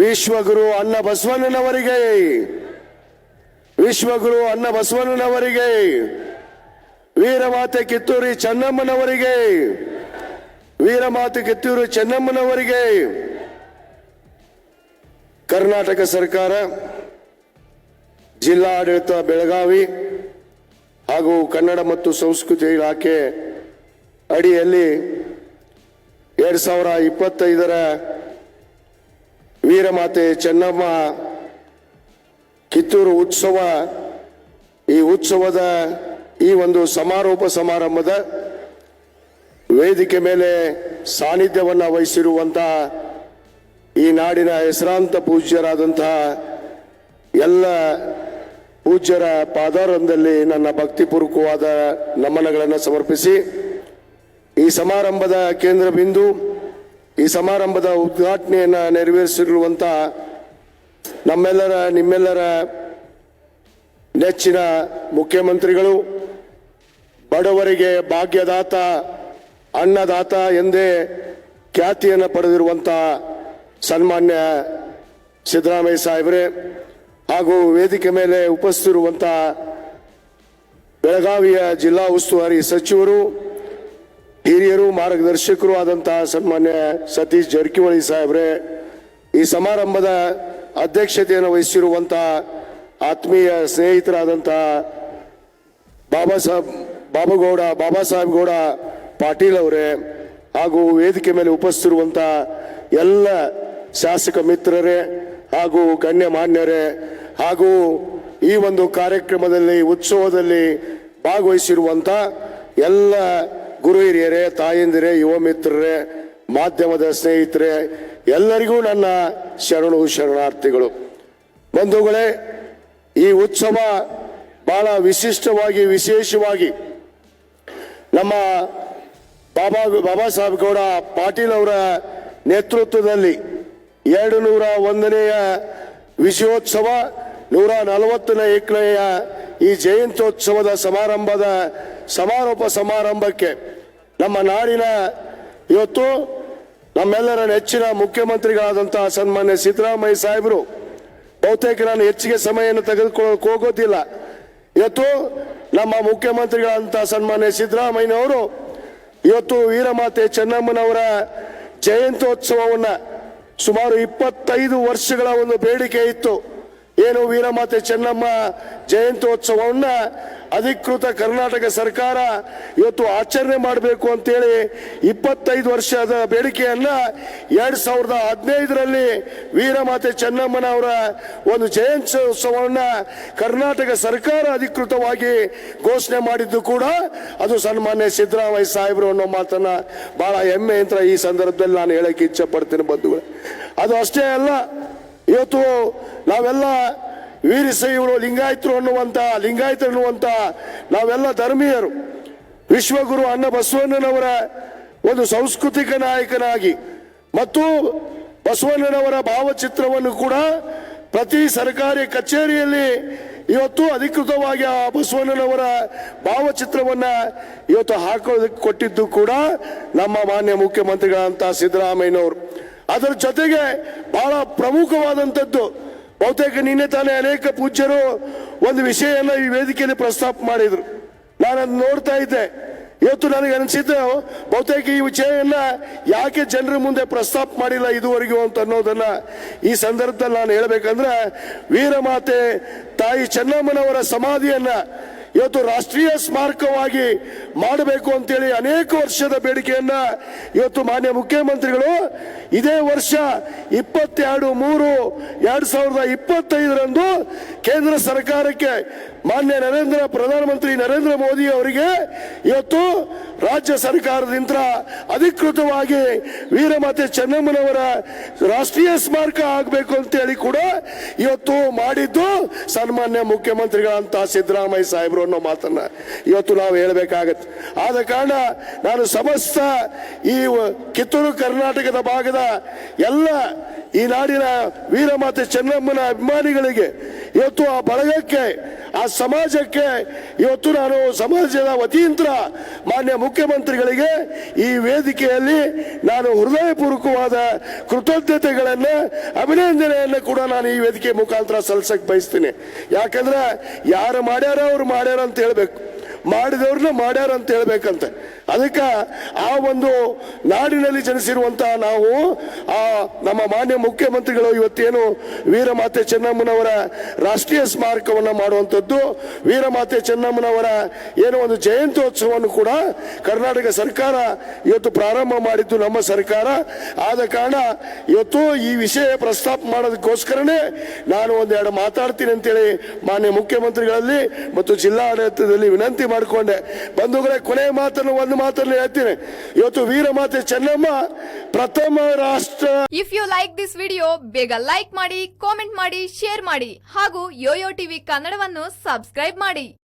ವಿಶ್ವಗುರು ಅಣ್ಣ ಬಸವಣ್ಣನವರಿಗೆ, ವಿಶ್ವಗುರು ಅಣ್ಣ ಬಸವಣ್ಣನವರಿಗೆ, ವೀರಮಾತೆ ಕಿತ್ತೂರು ಚೆನ್ನಮ್ಮನವರಿಗೆ, ವೀರಮಾತೆ ಕಿತ್ತೂರು ಚೆನ್ನಮ್ಮನವರಿಗೆ ಕರ್ನಾಟಕ ಸರ್ಕಾರ, ಜಿಲ್ಲಾ ಆಡಳಿತ ಬೆಳಗಾವಿ ಹಾಗೂ ಕನ್ನಡ ಮತ್ತು ಸಂಸ್ಕೃತಿ ಇಲಾಖೆ ಅಡಿಯಲ್ಲಿ 2025ರ ವೀರಮಾತೆ ಚೆನ್ನಮ್ಮ ಕಿತ್ತೂರು ಉತ್ಸವ, ಈ ಉತ್ಸವದ ಈ ಒಂದು ಸಮಾರೋಪ ಸಮಾರಂಭದ ವೇದಿಕೆ ಮೇಲೆ ಸಾನ್ನಿಧ್ಯವನ್ನು ವಹಿಸಿರುವಂತಹ ಈ ನಾಡಿನ ಹೆಸರಾಂತ ಪೂಜ್ಯರಾದಂತಹ ಎಲ್ಲ ಪೂಜ್ಯರ ಪಾದಾರಂಭದಲ್ಲಿ ನನ್ನ ಭಕ್ತಿಪೂರ್ವಕವಾದ ನಮನಗಳನ್ನು ಸಮರ್ಪಿಸಿ, ಈ ಸಮಾರಂಭದ ಕೇಂದ್ರ ಬಿಂದು, ಈ ಸಮಾರಂಭದ ಉದ್ಘಾಟನೆಯನ್ನು ನೆರವೇರಿಸಿರುವಂತಹ ನಮ್ಮೆಲ್ಲರ ನಿಮ್ಮೆಲ್ಲರ ನೆಚ್ಚಿನ ಮುಖ್ಯಮಂತ್ರಿಗಳು, ಬಡವರಿಗೆ ಭಾಗ್ಯದಾತ ಅನ್ನದಾತ ಎಂದೇ ಖ್ಯಾತಿಯನ್ನು ಪಡೆದಿರುವಂತಹ ಸನ್ಮಾನ್ಯ ಸಿದ್ದರಾಮಯ್ಯ ಸಾಹೇಬ್ರೆ ಹಾಗೂ ವೇದಿಕೆ ಮೇಲೆ ಉಪಸ್ಥಿತಿರುವಂತಹ ಬೆಳಗಾವಿಯ ಜಿಲ್ಲಾ ಉಸ್ತುವಾರಿ ಸಚಿವರು, ಹಿರಿಯರು, ಮಾರ್ಗದರ್ಶಕರು ಆದಂತಹ ಸನ್ಮಾನ್ಯ ಸತೀಶ್ ಜಾರಕಿಹೊಳಿ ಸಾಹೇಬ್ರೆ, ಈ ಸಮಾರಂಭದ ಅಧ್ಯಕ್ಷತೆಯನ್ನು ವಹಿಸಿರುವಂತಹ ಆತ್ಮೀಯ ಸ್ನೇಹಿತರಾದಂತಹ ಬಾಬಾ ಸಾಹೇಬ್ ಗೌಡ ಪಾಟೀಲ್ ಅವರೇ ಹಾಗೂ ವೇದಿಕೆ ಮೇಲೆ ಉಪಸ್ಥಿತಿರುವಂತಹ ಎಲ್ಲ ಶಾಸಕ ಮಿತ್ರರೇ ಹಾಗೂ ಗಣ್ಯಮಾನ್ಯರೇ ಹಾಗೂ ಈ ಒಂದು ಕಾರ್ಯಕ್ರಮದಲ್ಲಿ ಉತ್ಸವದಲ್ಲಿ ಭಾಗವಹಿಸಿರುವಂತ ಎಲ್ಲ ಗುರು ಹಿರಿಯರೇ, ತಾಯಂದಿರೇ, ಯುವ ಮಿತ್ರರೇ, ಮಾಧ್ಯಮದ ಸ್ನೇಹಿತರೆ, ಎಲ್ಲರಿಗೂ ನನ್ನ ಶರಣಾರ್ಥಿಗಳು. ಬಂಧುಗಳೇ, ಈ ಉತ್ಸವ ಬಹಳ ವಿಶಿಷ್ಟವಾಗಿ ವಿಶೇಷವಾಗಿ ನಮ್ಮ ಬಾಬಾ ಸಾಹೇಬ್ ಗೌಡ ಪಾಟೀಲ್ ಅವರ ನೇತೃತ್ವದಲ್ಲಿ 201ನೆಯ ವಿಜಯೋತ್ಸವ, 140ನೇ ಈ ಜಯಂತ್ಯೋತ್ಸವದ ಸಮಾರೋಪ ಸಮಾರಂಭಕ್ಕೆ ನಮ್ಮ ನಾಡಿನ ಇವತ್ತು ನಮ್ಮೆಲ್ಲರ ನೆಚ್ಚಿನ ಮುಖ್ಯಮಂತ್ರಿಗಳಾದಂತಹ ಸನ್ಮಾನ್ಯ ಸಿದ್ದರಾಮಯ್ಯ ಸಾಹೇಬರು, ಬಹುತೇಕ ನಾನು ಹೆಚ್ಚಿಗೆ ಸಮಯವನ್ನು ತೆಗೆದುಕೊಳ್ಳೋಕೆ ಹೋಗೋದಿಲ್ಲ. ಇವತ್ತು ನಮ್ಮ ಮುಖ್ಯಮಂತ್ರಿಗಳಾದಂತಹ ಸನ್ಮಾನ್ಯ ಸಿದ್ದರಾಮಯ್ಯನವರು ಇವತ್ತು ವೀರಮಾತೆ ಚೆನ್ನಮ್ಮನವರ ಜಯಂತ್ಯೋತ್ಸವವನ್ನು ಸುಮಾರು 25 ವರ್ಷಗಳ ಒಂದು ಬೇಡಿಕೆ ಇತ್ತು. ಏನು ವೀರಮಾತೆ ಚೆನ್ನಮ್ಮ ಜಯಂತ್ಯೋತ್ಸವವನ್ನ ಅಧಿಕೃತ ಕರ್ನಾಟಕ ಸರ್ಕಾರ ಇವತ್ತು ಆಚರಣೆ ಮಾಡಬೇಕು ಅಂತೇಳಿ 25 ವರ್ಷದ ಬೇಡಿಕೆಯನ್ನ 2015ರಲ್ಲಿ ವೀರಮಾತೆ ಚೆನ್ನಮ್ಮನವರ ಒಂದು ಜಯಂತ್ಯೋತ್ಸವವನ್ನ ಕರ್ನಾಟಕ ಸರ್ಕಾರ ಅಧಿಕೃತವಾಗಿ ಘೋಷಣೆ ಮಾಡಿದ್ದು ಕೂಡ ಅದು ಸನ್ಮಾನ್ಯ ಸಿದ್ದರಾಮಯ್ಯ ಸಾಹೇಬರು ಅನ್ನೋ ಮಾತನ್ನ ಬಹಳ ಹೆಮ್ಮೆ ಅಂತ ಈ ಸಂದರ್ಭದಲ್ಲಿ ನಾನು ಹೇಳಕ್ಕೆ ಇಚ್ಛೆ ಪಡ್ತೀನಿ ಬಂಧುಗಳು. ಅದು ಅಷ್ಟೇ ಅಲ್ಲ, ಇವತ್ತು ನಾವೆಲ್ಲ ವೀರಶೈವರು, ಲಿಂಗಾಯತರು ಅನ್ನುವಂತ ನಾವೆಲ್ಲ ಧರ್ಮೀಯರು ವಿಶ್ವಗುರು ಅಣ್ಣ ಬಸವಣ್ಣನವರ ಒಂದು ಸಾಂಸ್ಕೃತಿಕ ನಾಯಕನಾಗಿ ಮತ್ತು ಬಸವಣ್ಣನವರ ಭಾವಚಿತ್ರವನ್ನು ಕೂಡ ಪ್ರತಿ ಸರ್ಕಾರಿ ಕಚೇರಿಯಲ್ಲಿ ಇವತ್ತು ಅಧಿಕೃತವಾಗಿ ಆ ಬಸವಣ್ಣನವರ ಭಾವಚಿತ್ರವನ್ನ ಇವತ್ತು ಹಾಕೋದಕ್ಕೆ ಕೊಟ್ಟಿದ್ದು ಕೂಡ ನಮ್ಮ ಮಾನ್ಯ ಮುಖ್ಯಮಂತ್ರಿಗಳಂತ ಸಿದ್ದರಾಮಯ್ಯನವರು. ಅದರ ಜೊತೆಗೆ ಬಹಳ ಪ್ರಮುಖವಾದಂಥದ್ದು, ಬಹುತೇಕ ನಿನ್ನೆ ತಾನೇ ಅನೇಕ ಪೂಜ್ಯರು ಒಂದು ವಿಷಯನ ಈ ವೇದಿಕೆಯಲ್ಲಿ ಪ್ರಸ್ತಾಪ ಮಾಡಿದ್ರು. ನಾನು ಅದನ್ನ ನೋಡ್ತಾ ಇದ್ದೆ. ಇವತ್ತು ನನಗೆ ಅನಿಸಿದ್ದು ಬಹುತೇಕ ಈ ವಿಷಯವನ್ನ ಯಾಕೆ ಜನರ ಮುಂದೆ ಪ್ರಸ್ತಾಪ ಮಾಡಿಲ್ಲ ಇದುವರೆಗೂ ಅಂತ ಅನ್ನೋದನ್ನ ಈ ಸಂದರ್ಭದಲ್ಲಿ ನಾನು ಹೇಳ್ಬೇಕಂದ್ರೆ, ವೀರಮಾತೆ ತಾಯಿ ಚೆನ್ನಮ್ಮನವರ ಸಮಾಧಿಯನ್ನ ಇವತ್ತು ರಾಷ್ಟ್ರೀಯ ಸ್ಮಾರಕವಾಗಿ ಮಾಡಬೇಕು ಅಂತೇಳಿ ಅನೇಕ ವರ್ಷದ ಬೇಡಿಕೆಯನ್ನ ಇವತ್ತು ಮಾನ್ಯ ಮುಖ್ಯಮಂತ್ರಿಗಳು ಇದೇ ವರ್ಷ 22/3/2025ರಂದು ಕೇಂದ್ರ ಸರ್ಕಾರಕ್ಕೆ ಮಾನ್ಯ ಪ್ರಧಾನಮಂತ್ರಿ ನರೇಂದ್ರ ಮೋದಿ ಅವರಿಗೆ ಇವತ್ತು ರಾಜ್ಯ ಸರ್ಕಾರದಿಂದ ಅಧಿಕೃತವಾಗಿ ವೀರಮಾತೆ ಚೆನ್ನಮ್ಮನವರ ರಾಷ್ಟ್ರೀಯ ಸ್ಮಾರಕ ಆಗಬೇಕು ಅಂತೇಳಿ ಕೂಡ ಇವತ್ತು ಮಾಡಿದ್ದು ಸನ್ಮಾನ್ಯ ಮುಖ್ಯಮಂತ್ರಿಗಳಂತ ಸಿದ್ದರಾಮಯ್ಯ ಸಾಹೇಬರು ಅನ್ನೋ ಮಾತನ್ನ ಇವತ್ತು ನಾವು ಹೇಳಬೇಕಾಗತ್ತೆ. ಆದ ಕಾರಣ ನಾನು ಸಮಸ್ತ ಈ ಕಿತ್ತೂರು ಕರ್ನಾಟಕದ ಭಾಗದ ಎಲ್ಲ ಈ ನಾಡಿನ ವೀರಮಾತೆ ಚೆನ್ನಮ್ಮನ ಅಭಿಮಾನಿಗಳಿಗೆ ಇವತ್ತು ಆ ಬಳಗಕ್ಕೆ, ಆ ಸಮಾಜಕ್ಕೆ ಇವತ್ತು ನಾನು ಸಮಾಜದ ವತಿಯಿಂದ ಮಾನ್ಯ ಮುಖ್ಯಮಂತ್ರಿಗಳಿಗೆ ಈ ವೇದಿಕೆಯಲ್ಲಿ ನಾನು ಹೃದಯಪೂರ್ವಕವಾದ ಕೃತಜ್ಞತೆಗಳನ್ನ, ಅಭಿನಂದನೆಯನ್ನ ಕೂಡ ನಾನು ಈ ವೇದಿಕೆ ಮುಖಾಂತರ ಸಲ್ಲಿಸಕ್ ಬಯಸ್ತೀನಿ. ಯಾಕಂದ್ರೆ ಯಾರು ಮಾಡ್ಯಾರ ಅವ್ರು ಮಾಡ್ಯಾರ ಅಂತ ಹೇಳ್ಬೇಕು, ಮಾಡಿದವ್ರನ್ನ ಮಾಡ್ಯಾರ ಅಂತ ಹೇಳ್ಬೇಕಂತ. ಅದಕ್ಕೆ ಆ ಒಂದು ನಾಡಿನಲ್ಲಿ ಜನಿಸಿರುವಂತಹ ನಾವು ಆ ನಮ್ಮ ಮಾನ್ಯ ಮುಖ್ಯಮಂತ್ರಿಗಳು ಇವತ್ತೇನು ವೀರಮಾತೆ ಚೆನ್ನಮ್ಮನವರ ರಾಷ್ಟ್ರೀಯ ಸ್ಮಾರಕವನ್ನು ಮಾಡುವಂಥದ್ದು, ವೀರಮಾತೆ ಚೆನ್ನಮ್ಮನವರ ಏನೋ ಒಂದು ಜಯಂತ್ಯೋತ್ಸವವನ್ನು ಕೂಡ ಕರ್ನಾಟಕ ಸರ್ಕಾರ ಇವತ್ತು ಪ್ರಾರಂಭ ಮಾಡಿದ್ದು ನಮ್ಮ ಸರ್ಕಾರ. ಆದ ಕಾರಣ ಇವತ್ತು ಈ ವಿಷಯ ಪ್ರಸ್ತಾಪ ಮಾಡೋದಕ್ಕೋಸ್ಕರನೇ ನಾನು ಒಂದೆರಡು ಮಾತಾಡ್ತೀನಿ ಅಂತೇಳಿ ಮಾನ್ಯ ಮುಖ್ಯಮಂತ್ರಿಗಳಲ್ಲಿ ಮತ್ತು ಜಿಲ್ಲಾಡಳಿತದಲ್ಲಿ ವಿನಂತಿ ಮಾಡಿಕೊಂಡೆ. ಬಂಧುಗಳೇ, ಕೊನೆಯ ಮಾತನ್ನು ಒಂದು ಮಾತನ್ನು ಹೇಳ್ತೀನಿ. ಇವತ್ತು ವೀರಮಾತೆ ಚೆನ್ನಮ್ಮ ಪ್ರಥಮ ರಾಷ್ಟ್ರ. If you like this video, ಬೇಗ ಲೈಕ್ ಮಾಡಿ, ಕಾಮೆಂಟ್ ಮಾಡಿ, ಶೇರ್ ಮಾಡಿ ಹಾಗೂ ಯೋಯೋ ಟಿವಿ ಕನ್ನಡವನ್ನು ಸಬ್ಸ್ಕ್ರೈಬ್ ಮಾಡಿ.